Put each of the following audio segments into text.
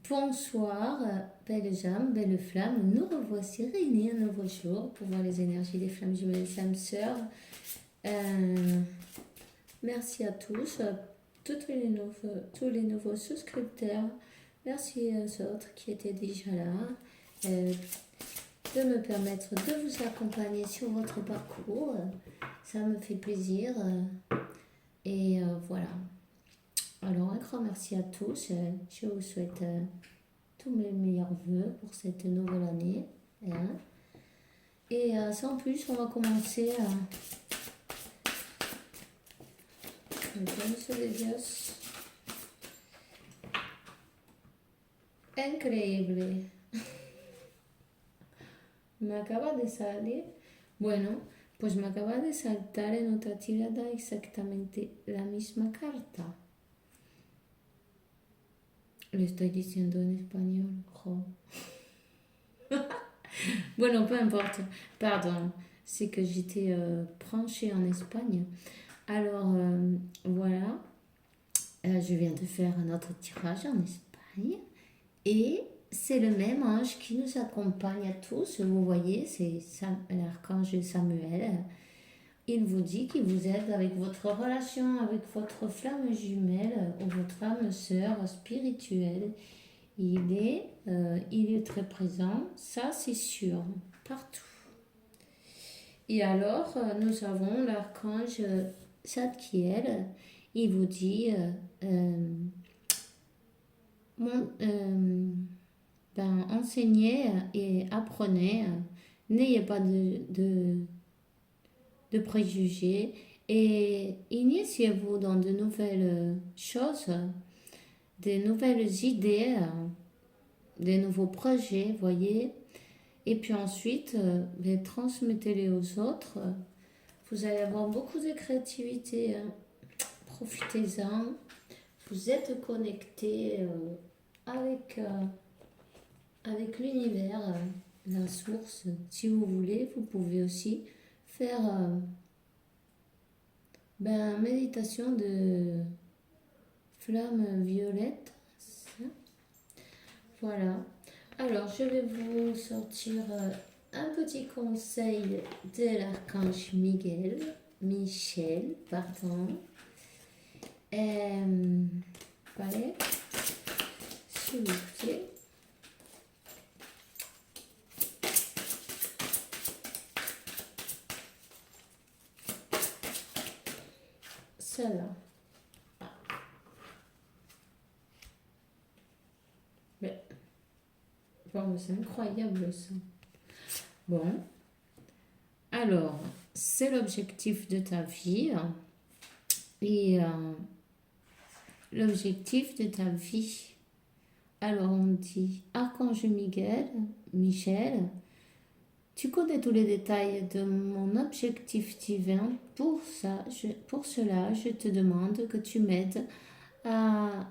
Bonsoir, belles âmes, belles flammes. Nous revoici réunis un nouveau jour pour voir les énergies des flammes jumelles et âmes sœurs. Merci à tous, tous les nouveaux souscripteurs. Merci aux autres qui étaient déjà là. De me permettre de vous accompagner sur votre parcours. Ça me fait plaisir. Et voilà. Alors, un grand merci à tous. Je vous souhaite tous mes meilleurs voeux pour cette nouvelle année. Hein. Et sans plus, on va commencer à... Entonces de Dios. Increíble. Me acaba de salir. Bueno, pues me acaba de saltar en otra tirada exactamente la misma carta. Lo estoy diciendo en español. Jo. Bueno, peu importe. Pardon. C'est que j'étais branchée en Espagne. Alors, voilà. Je viens de faire un autre tirage en Espagne. Et c'est le même ange qui nous accompagne à tous. Vous voyez, c'est l'archange Samuel. Il vous dit qu'il vous aide avec votre relation, avec votre flamme jumelle ou votre âme sœur spirituelle. Il est très présent, ça c'est sûr, partout. Et alors, nous avons l'archange Zadkiel. Il vous dit, enseignez et apprenez, n'ayez pas de préjugés et initiez-vous dans de nouvelles choses, des nouvelles idées, des nouveaux projets, voyez. Et puis ensuite, transmettez-les aux autres. Vous allez avoir beaucoup de créativité. Hein. Profitez-en. Vous êtes connecté avec l'univers, la source. Si vous voulez, vous pouvez aussi faire méditation de flamme violette. Voilà. Alors, je vais vous sortir un petit conseil de l'archange Michel, pardon. Voilà, s'il vous plaît. Celle-là. Bon, c'est incroyable ça. Bon. Alors, c'est l'objectif de ta vie. Et l'objectif de ta vie. Alors, on dit, Archange Michel, tu connais tous les détails de mon objectif divin. Pour cela, je te demande que tu m'aides à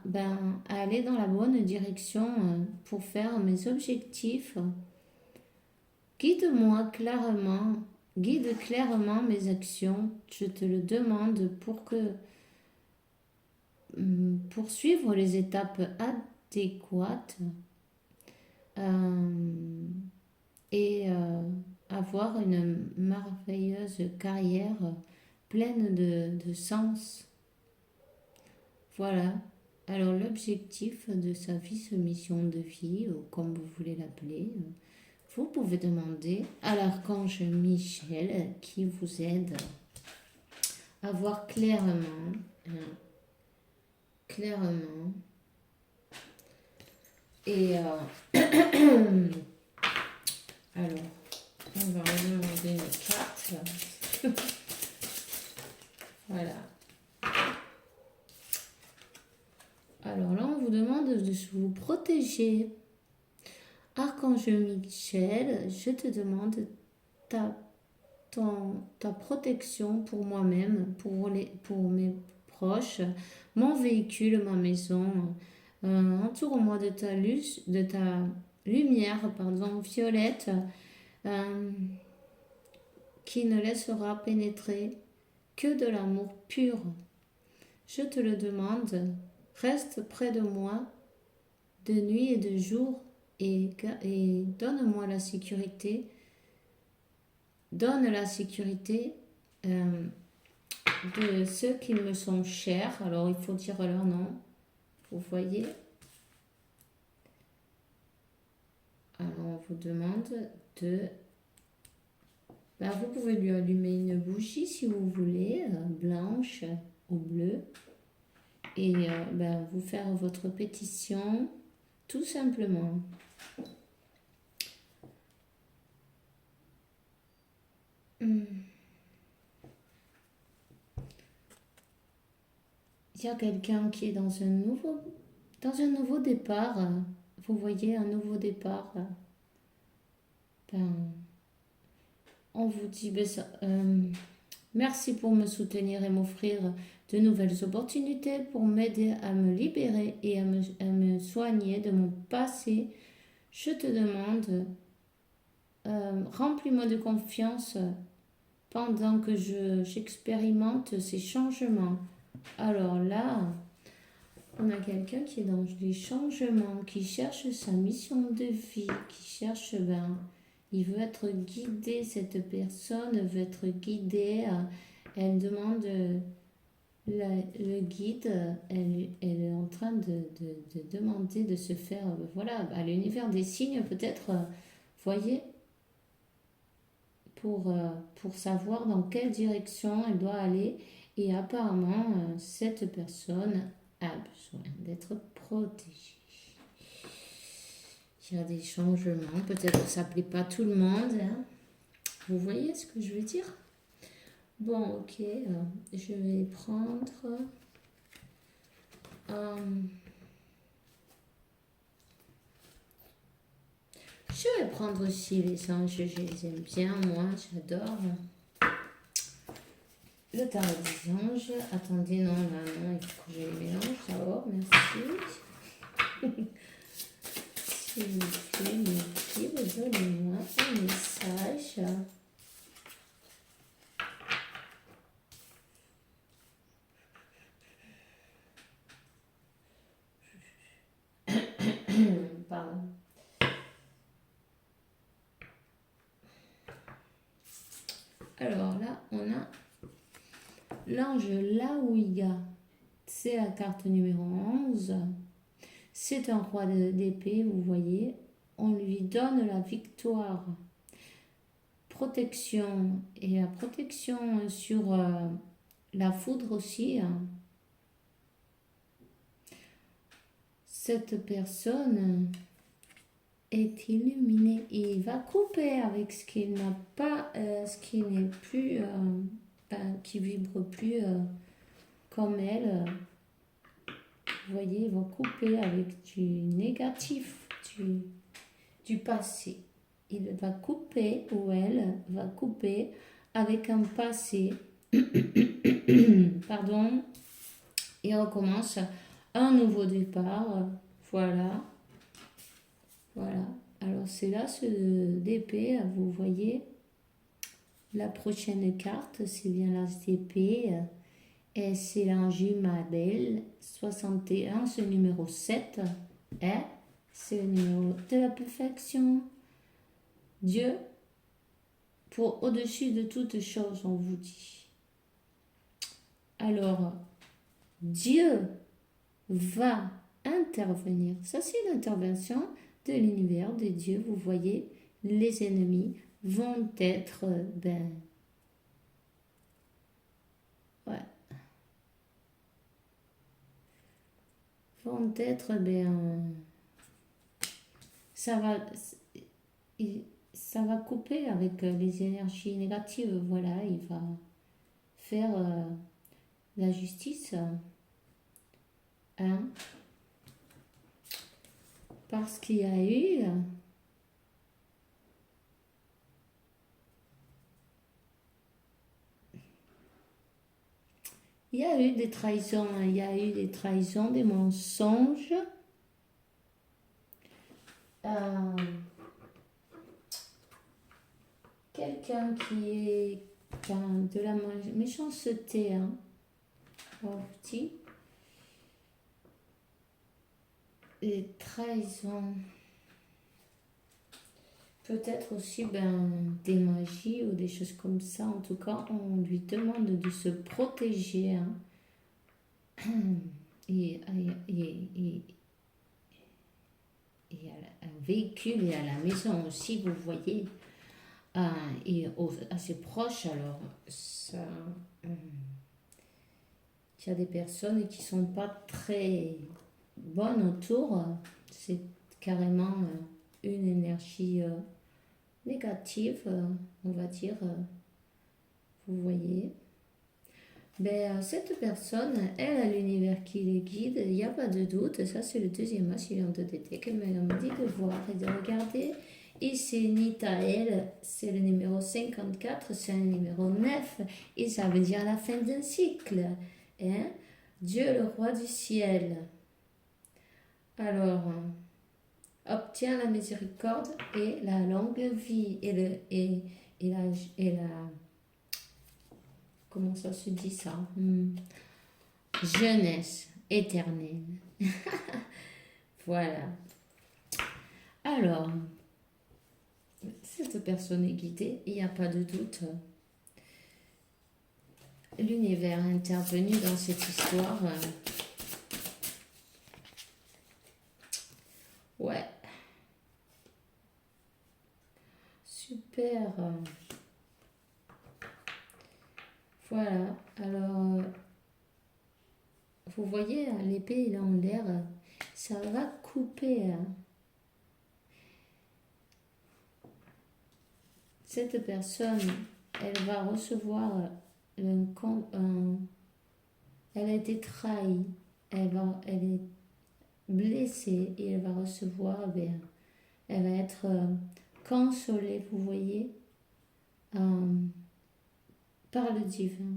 aller dans la bonne direction pour faire mes objectifs. Guide clairement mes actions. Je te le demande pour suivre les étapes adéquates et avoir une merveilleuse carrière pleine de sens. Voilà. Alors l'objectif de sa vie, sa mission de vie, ou comme vous voulez l'appeler, vous pouvez demander à l'archange Michel qui vous aide à voir clairement. Et alors, on va regarder une carte. Voilà. Alors là, on vous demande de vous protéger. Archange Michel, je te demande ta protection pour moi-même, pour mes proches, mon véhicule, ma maison. Entoure-moi de ta lumière, violette, qui ne laissera pénétrer que de l'amour pur. Je te le demande, reste près de moi de nuit et de jour, et donne-moi la sécurité. Donne la sécurité de ceux qui me sont chers. Alors, il faut dire leur nom. Vous voyez? Alors, on vous demande de... Ben, vous pouvez lui allumer une bougie si vous voulez, blanche ou bleue. Et ben, vous faire votre pétition, tout simplement. Il y a quelqu'un qui est dans un nouveau départ. Vous voyez, un nouveau départ. Ben, on vous dit merci pour me soutenir et m'offrir de nouvelles opportunités pour m'aider à me libérer et à me soigner de mon passé. Je te demande, remplis-moi de confiance pendant que j'expérimente ces changements. Alors là, on a quelqu'un qui est dans les changements, qui cherche sa mission de vie, qui cherche, il veut être guidé, cette personne veut être guidée, elle demande le guide, elle est en train de demander de se faire, voilà, à l'univers des signes peut-être, voyez, pour savoir dans quelle direction elle doit aller. Et apparemment, cette personne a besoin d'être protégée. Il y a des changements, peut-être que ça ne plaît pas tout le monde. Hein. Vous voyez ce que je veux dire? Bon, ok, je vais prendre... je vais prendre aussi les anges, je les aime bien, moi, j'adore. Le tarot des anges. Attendez, non, là, non, il faut que je les mélange d'abord, merci. S'il vous plaît, donnez-moi un message. Pardon. Alors là, on a l'ange Laouïga. C'est la carte numéro 11. C'est un roi d'épée, vous voyez. On lui donne la victoire. Protection. Et la protection sur la foudre aussi. Hein. Cette personne est illuminée et il va couper avec ce qui n'a pas, ce qui n'est plus, qui vibre plus comme elle. Vous voyez, il va couper avec du négatif, du passé. Il va couper, ou elle va couper avec un passé. Pardon. Il recommence un nouveau départ. Voilà. Voilà. Alors c'est là ce d'épée. Vous voyez. La prochaine carte, c'est bien l'as d'épée. Et c'est l'ange Mabel 61, ce numéro 7. Et c'est le numéro de la perfection. Dieu, pour au-dessus de toutes choses, on vous dit. Alors, Dieu va intervenir. Ça, c'est l'intervention de l'univers, de Dieu. Vous voyez, les ennemis vont être, vont être, ça va couper avec les énergies négatives. Voilà, il va faire la justice. Hein, parce qu'il y a eu des trahisons, il y a eu des trahisons, des mensonges. Quelqu'un qui a de la méchanceté, hein, on vous dit. les trahisons. Peut-être aussi des magies ou des choses comme ça. En tout cas, on lui demande de se protéger. Hein. Et, à un véhicule et à la maison aussi, vous voyez. Et à ses proches, alors, ça, il y a des personnes qui sont pas très bonnes autour. C'est carrément une énergie négative, on va dire. Vous voyez. Cette personne, elle a l'univers qui les guide, il n'y a pas de doute. Ça, c'est le deuxième as, je viens de détecter. Mais on me dit de voir et de regarder. Et c'est Nitaël, c'est le numéro 54, c'est un numéro 9. Et ça veut dire la fin d'un cycle. Hein? Dieu, le roi du ciel. Alors, obtient la miséricorde et la longue vie. Et la comment ça se dit ça? Jeunesse éternelle. Voilà. Alors, cette personne est guidée, il n'y a pas de doute. L'univers est intervenu dans cette histoire. Ouais. Super. Voilà. Alors, vous voyez, l'épée, il est en l'air. Ça va couper. Cette personne, elle va recevoir elle a été trahie, elle est blessée et elle va recevoir, elle va être consolée, vous voyez, par le divin.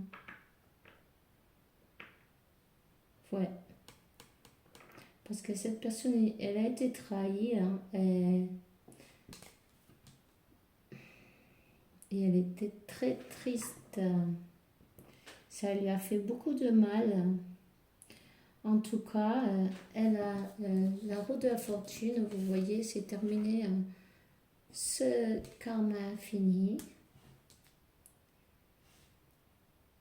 Ouais. Parce que cette personne, elle a été trahie, hein, et elle était très triste. Ça lui a fait beaucoup de mal. En tout cas, elle a la roue de la fortune, vous voyez, c'est terminé. Ce karma fini.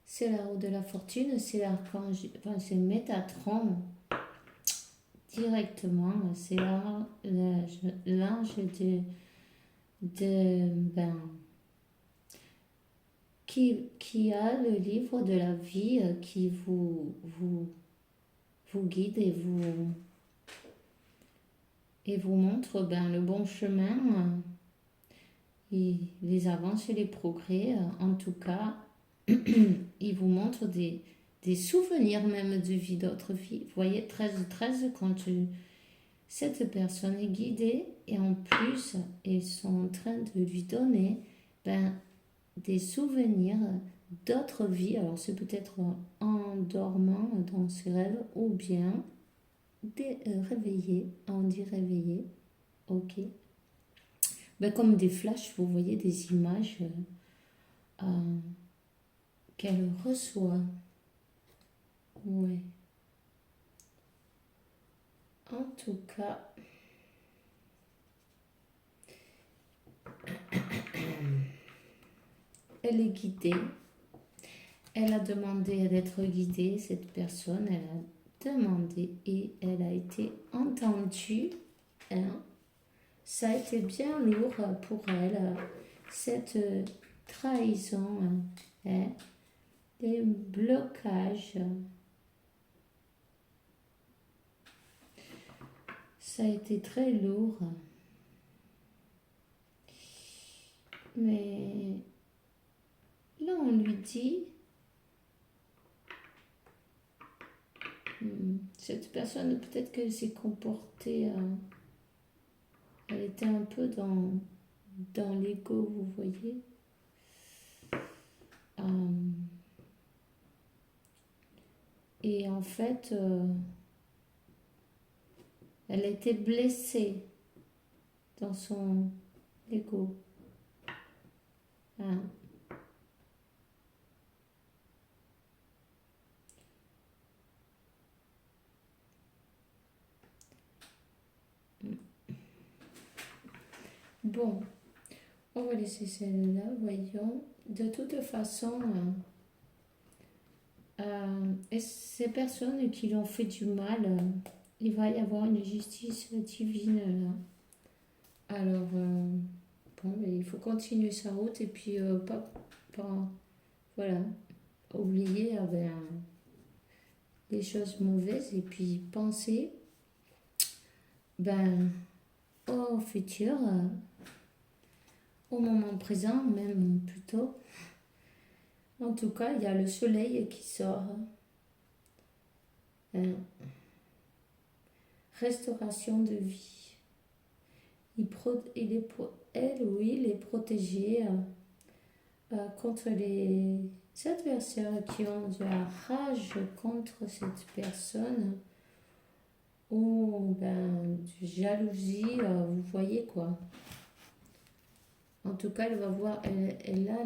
C'est la roue de la fortune, c'est l'archange, enfin c'est Métatron. Directement, c'est l'ange qui a le livre de la vie qui vous guide et vous montre le bon chemin, et les avances et les progrès. En tout cas, il vous montre des souvenirs même de vie, d'autres vies. Vous voyez, 13, quand cette personne est guidée et en plus, ils sont en train de lui donner des souvenirs d'autres vies. Alors, c'est peut-être en dormant dans ses rêves ou bien réveillé. On dit réveillé. Ok. Comme des flashs, vous voyez des images qu'elle reçoit. Ouais. En tout cas, elle est guidée. Elle a demandé d'être guidée, cette personne. Elle a demandé et elle a été entendue. Hein. Ça a été bien lourd pour elle, cette trahison, des blocages. Ça a été très lourd. Mais là, on lui dit, cette personne, peut-être qu'elle s'est comportée, elle était un peu dans l'ego, vous voyez. Et en fait, elle a été blessée dans son ego. Hein. Bon, on va laisser celle-là, voyons. De toute façon, et ces personnes qui l'ont fait du mal, il va y avoir une justice divine là. Alors, bon, mais il faut continuer sa route et puis pas, voilà, oublier les choses mauvaises et puis penser ben, au futur, au moment présent, même plutôt. En tout cas, il y a le soleil qui sort. Restauration de vie. Elle ou il est protégé contre les adversaires qui ont de la rage contre cette personne ou de jalousie, vous voyez quoi. En tout cas, elle va voir, elle a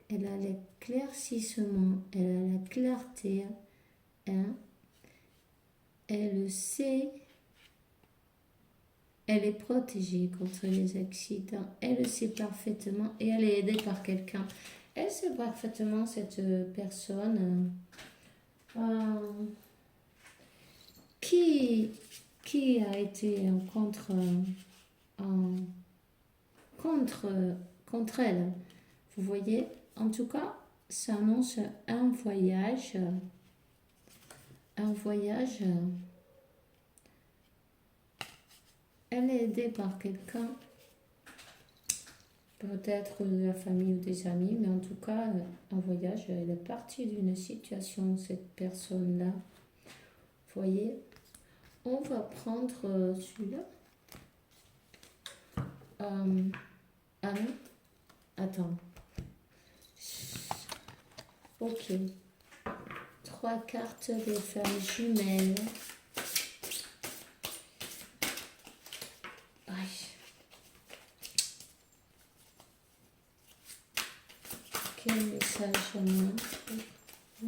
l'éclaircissement, elle a la clarté, hein. Elle sait, elle est protégée contre les accidents, elle le sait parfaitement et elle est aidée par quelqu'un. Elle sait parfaitement cette personne qui a été contre elle. Vous voyez, en tout cas, ça annonce un voyage. Elle est aidée par quelqu'un, peut-être de la famille ou des amis, mais en tout cas, un voyage, elle est partie d'une situation, cette personne-là. Vous voyez, on va prendre celui-là. Ah non, attends. Ok. 3 cartes des femmes jumelles. Quel message à moi? On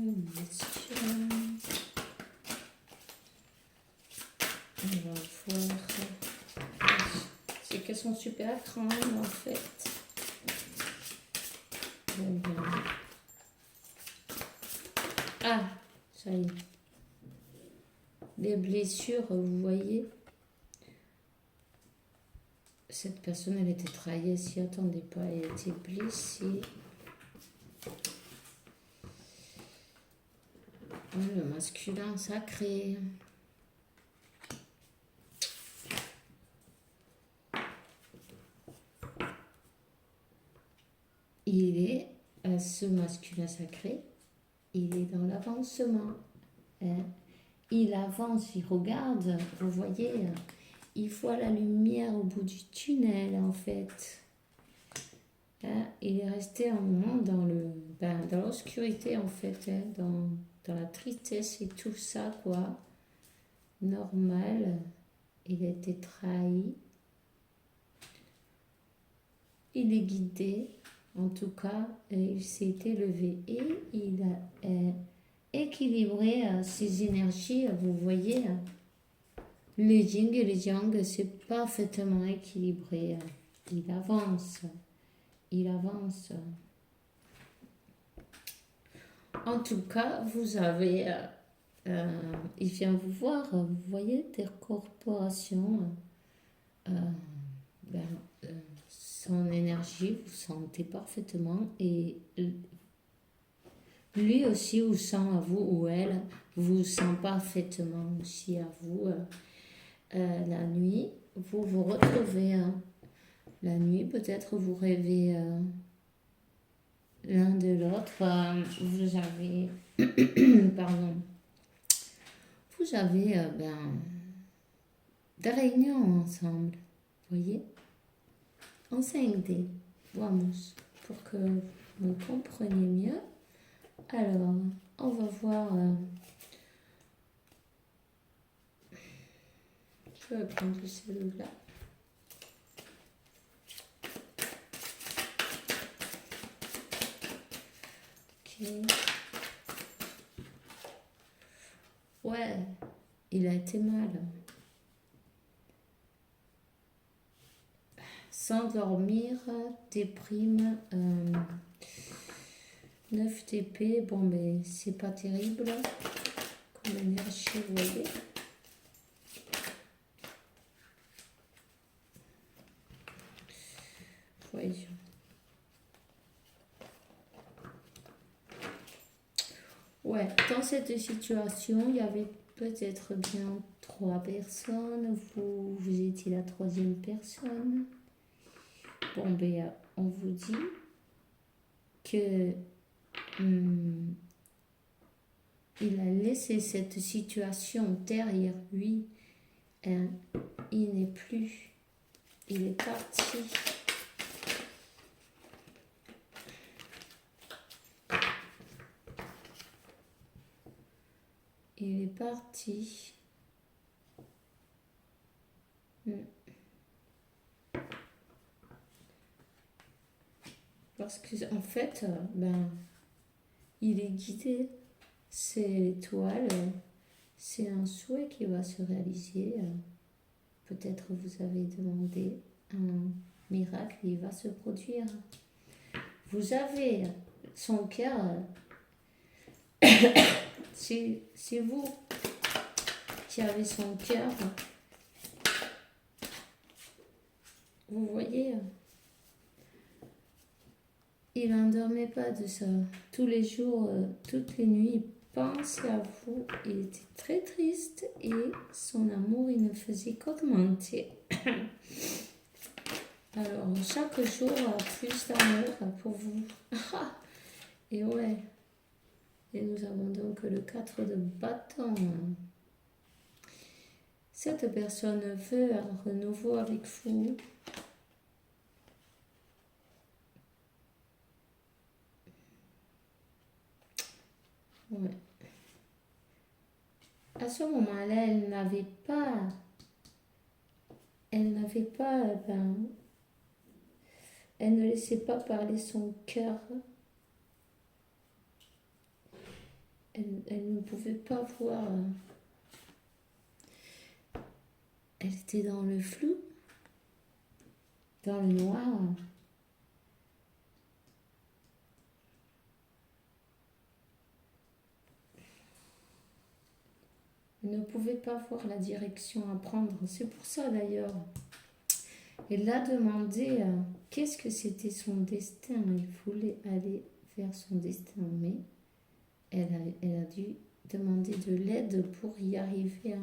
va voir. C'est qu'elles sont super grandes en fait. Ah, ça y est. Les blessures, vous voyez. Cette personne, elle était trahie, elle s'y attendait pas, elle était blessée. Le masculin sacré. Il est, ce masculin sacré, il est dans l'avancement. Il avance, il regarde, vous voyez, il voit la lumière au bout du tunnel en fait. Il est resté un moment dans l'obscurité en fait, dans la tristesse et tout ça quoi. Normal, il a été trahi. Il est guidé, en tout cas, il s'est élevé et il a équilibré ses énergies. Vous voyez, le yin et le yang, c'est parfaitement équilibré. Il avance. En tout cas, vous avez, il vient vous voir, vous voyez, des corporations, son énergie, vous sentez parfaitement et lui aussi vous sent à vous ou elle vous sent parfaitement aussi à vous. La nuit, vous vous retrouvez. La nuit, peut-être vous rêvez l'un de l'autre. Vous avez, pardon, vous avez des réunions ensemble, vous voyez, en 5D, vamos, pour que vous compreniez mieux. Alors, on va voir. Je vais prendre celui-là. Ok. Ouais, il a été mal. S'endormir, déprime, 9 TP. Bon, mais c'est pas terrible comme énergie, vous voyez. Voyons. Ouais, dans cette situation, il y avait peut-être bien 3 personnes. Vous étiez la 3e personne. Bon, ben, on vous dit que il a laissé cette situation derrière lui. Il n'est plus. Il est parti. Il est parti. Parce que en fait, ben, il est guidé. C'est l'étoile. C'est un souhait qui va se réaliser. Peut-être vous avez demandé un miracle, il va se produire. Vous avez son cœur. C'est vous qui avez son cœur. Vous voyez, il n'endormait pas de ça. Tous les jours, toutes les nuits, il pensait à vous. Il était très triste et son amour, il ne faisait qu'augmenter. Alors, chaque jour, plus d'amour pour vous. Et ouais. Et nous avons donc le 4 de bâton. Cette personne veut un renouveau avec vous. Ouais. À ce moment-là, elle n'avait pas, elle ne laissait pas parler son cœur. Elle ne pouvait pas voir. Elle était dans le flou, dans le noir. Elle ne pouvait pas voir la direction à prendre. C'est pour ça d'ailleurs. Elle a demandé qu'est-ce que c'était son destin. Elle voulait aller vers son destin, mais elle a dû demander de l'aide pour y arriver.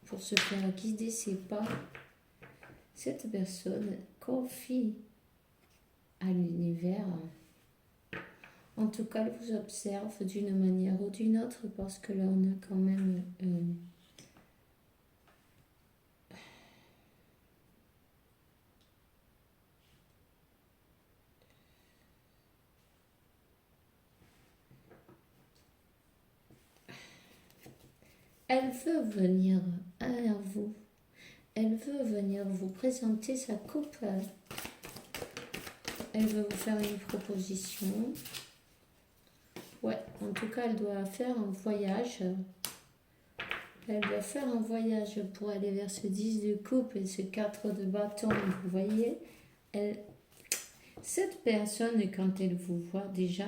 Pour se faire guider ses pas. Cette personne confie à l'univers. En tout cas, elle vous observe d'une manière ou d'une autre parce que là, on a quand même elle veut venir à vous. Elle veut venir vous présenter sa coupe. Elle veut vous faire une proposition. Ouais, en tout cas, elle doit faire un voyage. Elle doit faire un voyage pour aller vers ce 10 de coupe et ce 4 de bâton. Vous voyez, cette personne, quand elle vous voit déjà,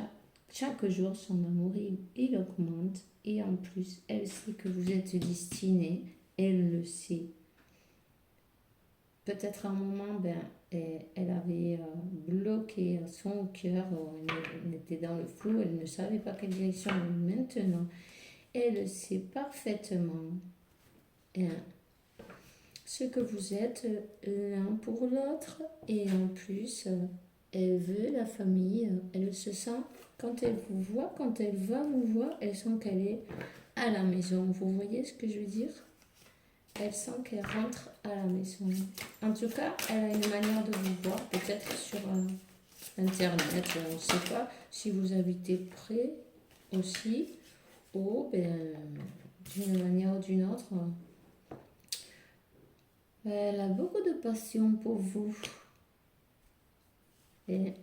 chaque jour, son amour, il augmente. Et en plus, elle sait que vous êtes destiné. Elle le sait. Peut-être à un moment, elle avait bloqué son cœur. Elle était dans le flou. Elle ne savait pas quelle direction. Maintenant, elle sait parfaitement ce que vous êtes l'un pour l'autre. Et en plus, elle veut la famille. Elle se sent, quand elle vous voit, quand elle va vous voir, elle sent qu'elle est à la maison. Vous voyez ce que je veux dire? Elle sent qu'elle rentre à la maison. En tout cas, elle a une manière de vous voir, peut-être sur Internet, on ne sait pas. Si vous habitez près aussi, ou d'une manière ou d'une autre, elle a beaucoup de passion pour vous. Et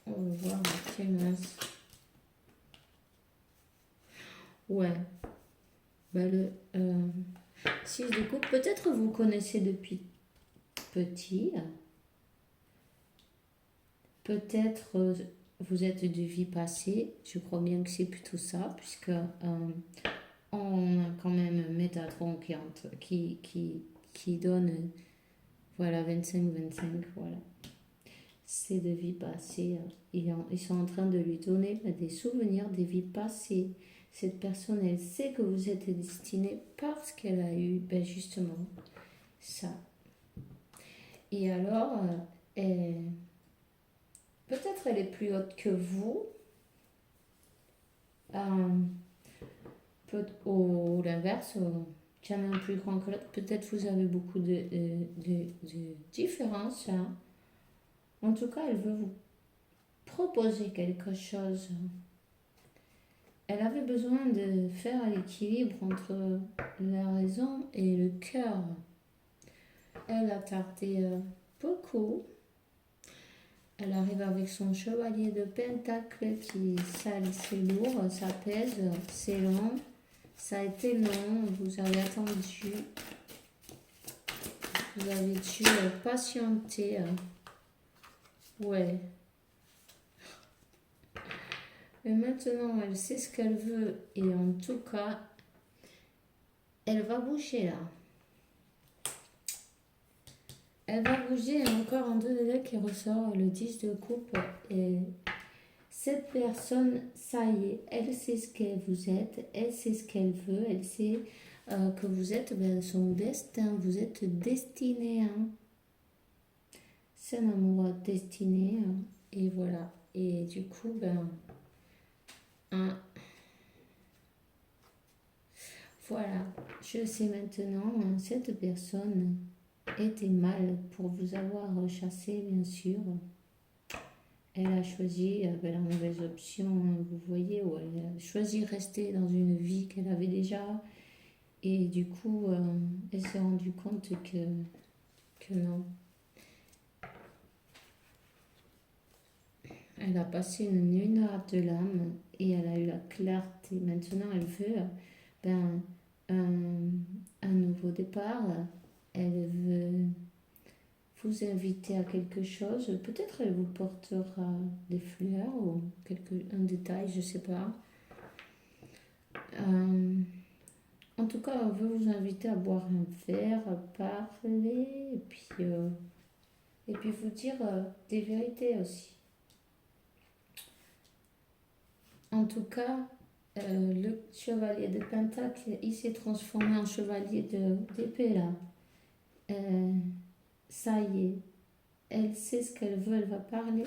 on va voir, tiens, mince. Ouais. Bah, le 6 de coupe, peut-être vous connaissez depuis petit. Peut-être vous êtes de vie passée. Je crois bien que c'est plutôt ça, puisque on a quand même Métatron qui donne, voilà, 25-25, voilà. C'est de vie passée. Ils sont en train de lui donner des souvenirs des vies passées. Cette personne, elle sait que vous êtes destiné parce qu'elle a eu, justement, ça. Et alors, peut-être elle est plus haute que vous, ou l'inverse, qu'il y en a un plus grand que l'autre. Peut-être vous avez beaucoup de différences, hein. En tout cas, elle veut vous proposer quelque chose. Elle avait besoin de faire l'équilibre entre la raison et le cœur. Elle a tardé beaucoup. Elle arrive avec son chevalier de pentacle, puis ça, c'est lourd, ça pèse, c'est long. Ça a été long, vous avez attendu. Vous avez dû patienter. Ouais. Mais maintenant, elle sait ce qu'elle veut. Et en tout cas, elle va bouger là. Elle va bouger. Et encore un 2 de dés qui ressort, le 10 de coupe. Et cette personne, ça y est, elle sait ce que vous êtes. Elle sait ce qu'elle veut. Elle sait que vous êtes son destin. Vous êtes destiné. Hein. C'est un amour destiné. Hein. Et voilà. Et du coup, hein, voilà, je sais maintenant, hein, cette personne était mal pour vous avoir chassé, bien sûr. Elle a choisi la mauvaise option, hein, vous voyez, où elle a choisi de rester dans une vie qu'elle avait déjà. Et du coup, elle s'est rendue compte que non. Elle a passé une nuit noire de l'âme et elle a eu la clarté. Maintenant, elle veut un nouveau départ. Elle veut vous inviter à quelque chose. Peut-être elle vous portera des fleurs ou un détail, je ne sais pas. En tout cas, elle veut vous inviter à boire un verre, à parler et puis vous dire des vérités aussi. En tout cas, le chevalier de Pentacle, il s'est transformé en chevalier d'épée là. Ça y est, elle sait ce qu'elle veut, elle va parler.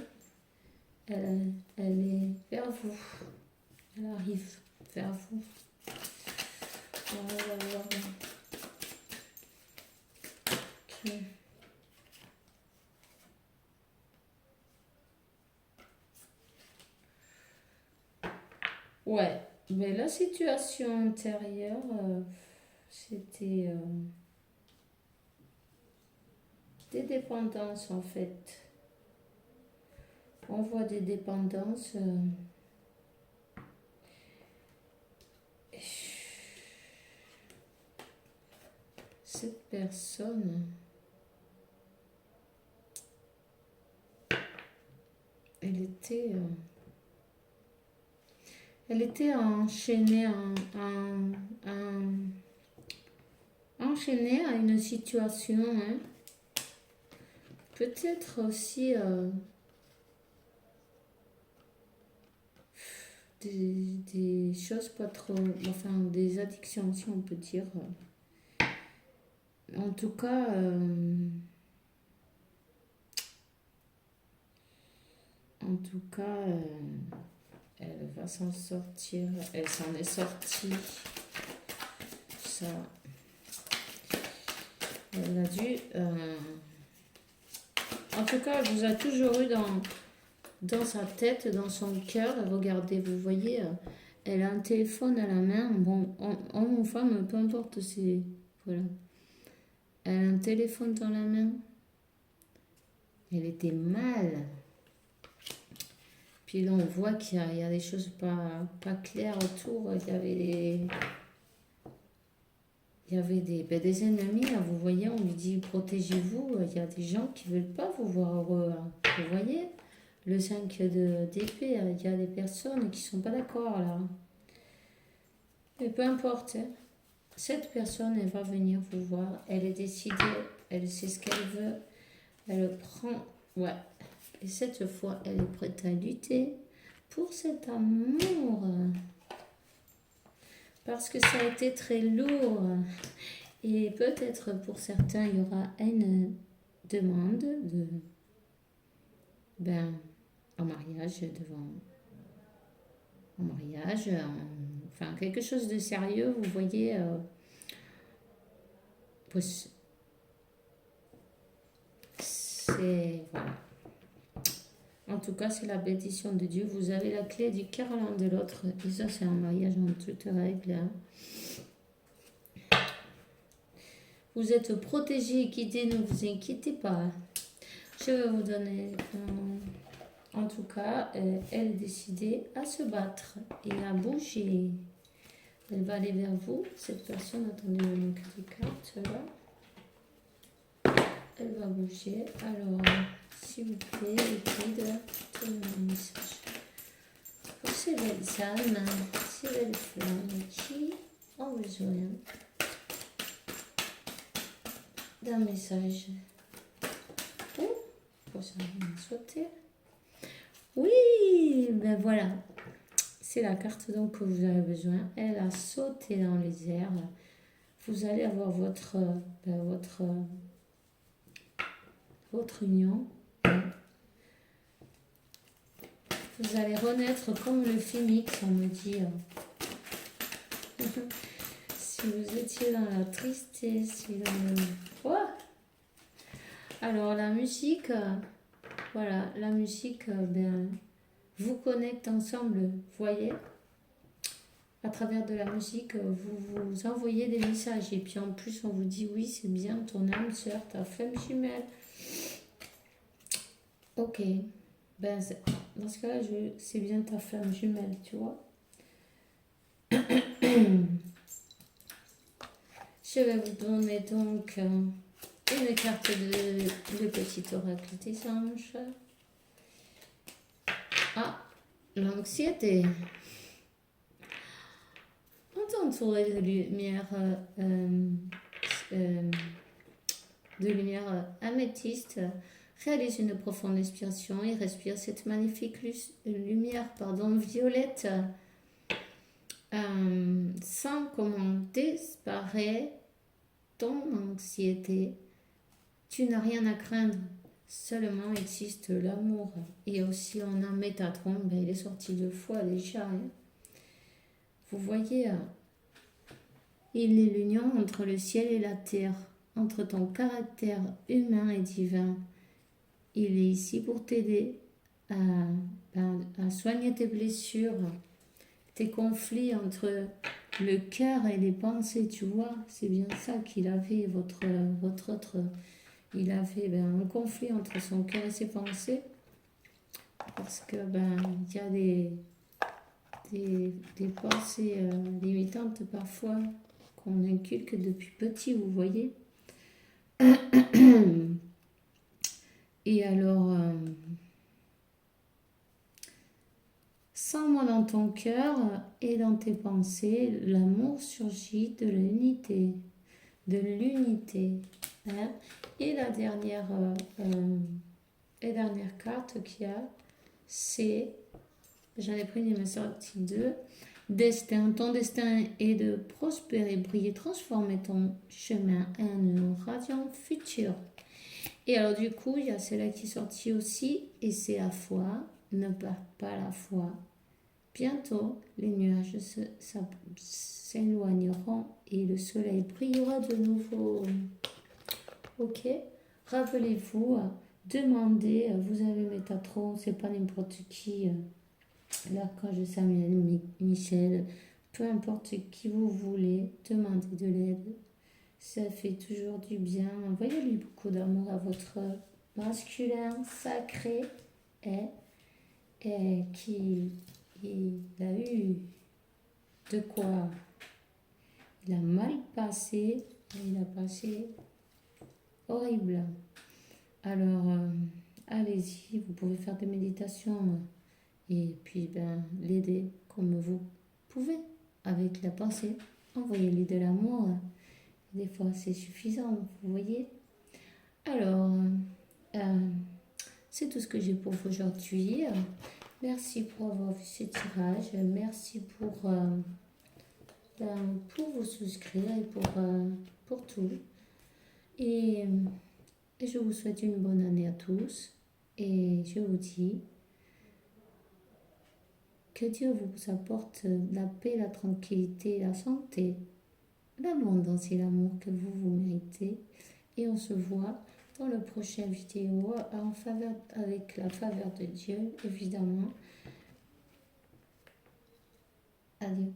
Elle est vers vous. Elle arrive vers vous. Voilà. Ok. Ouais, mais la situation antérieure, c'était des dépendances en fait. On voit des dépendances. Cette personne, elle était enchaînée à une situation, hein. Peut-être aussi des choses pas trop, enfin des addictions si on peut dire. En tout cas, elle va s'en sortir. Elle s'en est sortie. Ça, elle a dû. En tout cas, elle vous a toujours eu dans sa tête, dans son cœur. Regardez, vous voyez, elle a un téléphone à la main. Bon, homme ou femme, peu importe. Voilà. Elle a un téléphone dans la main. Elle était mal. Puis là, on voit qu'il y a des choses pas claires autour. Il y avait des ennemis, là, vous voyez, on lui dit protégez-vous. Il y a des gens qui ne veulent pas vous voir heureux, hein. Vous voyez, le 5 d'épée, il y a des personnes qui ne sont pas d'accord, là. Mais peu importe, hein. Cette personne, elle va venir vous voir. Elle est décidée, elle sait ce qu'elle veut. Elle prend, ouais. Et cette fois, elle est prête à lutter pour cet amour. Parce que ça a été très lourd. Et peut-être pour certains, il y aura une demande en mariage, en mariage, enfin quelque chose de sérieux, vous voyez. C'est, voilà. En tout cas, c'est la bénédiction de Dieu. Vous avez la clé du cœur l'un de l'autre. Et ça, c'est un mariage en toute règle, hein. Vous êtes protégés et guidés, ne vous inquiétez pas. Je vais vous donner, en tout cas, elle est décidée à se battre et à bouger. Elle va aller vers vous. Cette personne, attendez, il manque des cartes là. Elle va bouger. Alors, s'il vous plaît, guide, donnez un message. Pour ces belles âmes, ces belles flammes qui ont besoin d'un message. Oh, pour ça, on va sauter. Oui, ben voilà. C'est la carte donc que vous avez besoin. Elle a sauté dans les airs. Vous allez avoir votre union. Vous allez renaître comme le phénix, on me dit. Si vous étiez dans la tristesse, quoi. Alors la musique, voilà, la musique, vous connecte ensemble, voyez. À travers de la musique, vous vous envoyez des messages. Et puis en plus, on vous dit, oui, c'est bien ton âme sœur, ta femme jumelle. Ok. Dans ce cas-là, c'est bien ta femme jumelle, tu vois. Je vais vous donner donc une carte de petit oracle des anges. Ah, l'anxiété. On est entouré de lumière améthyste. Réalise une profonde inspiration et respire cette magnifique lumière violette. Sens comment disparaît ton anxiété. Tu n'as rien à craindre. Seulement existe l'amour. Et aussi on a Métatron, il est sorti 2 fois déjà. Hein. Vous voyez, il est l'union entre le ciel et la terre, entre ton caractère humain et divin. Il est ici pour t'aider à soigner tes blessures, tes conflits entre le cœur et les pensées, tu vois. C'est bien ça qu'il avait, votre autre. Il avait un conflit entre son cœur et ses pensées. Parce que il y a des pensées limitantes parfois qu'on inculque depuis petit, vous voyez. Et alors, sens-moi dans ton cœur et dans tes pensées, l'amour surgit de l'unité. Hein. Et la dernière carte qu'il y a, c'est, j'en ai pris une sortie 2, destin. Ton destin est de prospérer, briller, transformer ton chemin en un radiant futur. Et alors du coup, il y a celle-là qui est sortie aussi, et c'est la foi. Ne perds pas la foi. Bientôt, les nuages s'éloigneront et le soleil brillera de nouveau. Ok? Rappelez-vous, demandez, vous avez Métatron, c'est pas n'importe qui. L'archange Samuel, Michel, peu importe qui vous voulez, demandez de l'aide. Ça fait toujours du bien. Envoyez-lui beaucoup d'amour à votre masculin sacré. et qui il a eu de quoi, il a mal passé, il a passé horrible. Alors, allez-y, vous pouvez faire des méditations et puis l'aider comme vous pouvez avec la pensée. Envoyez-lui de l'amour. Des fois, c'est suffisant, vous voyez. Alors, euh, c'est tout ce que j'ai pour vous aujourd'hui. Merci pour avoir vu ce tirage. Merci pour vous souscrire et pour tout. Et, et je vous souhaite une bonne année à tous. Et je vous dis que Dieu vous apporte la paix, la tranquillité, la santé, l'abondance et l'amour que vous méritez. Et on se voit dans le prochain vidéo avec la faveur de Dieu, évidemment. Adieu.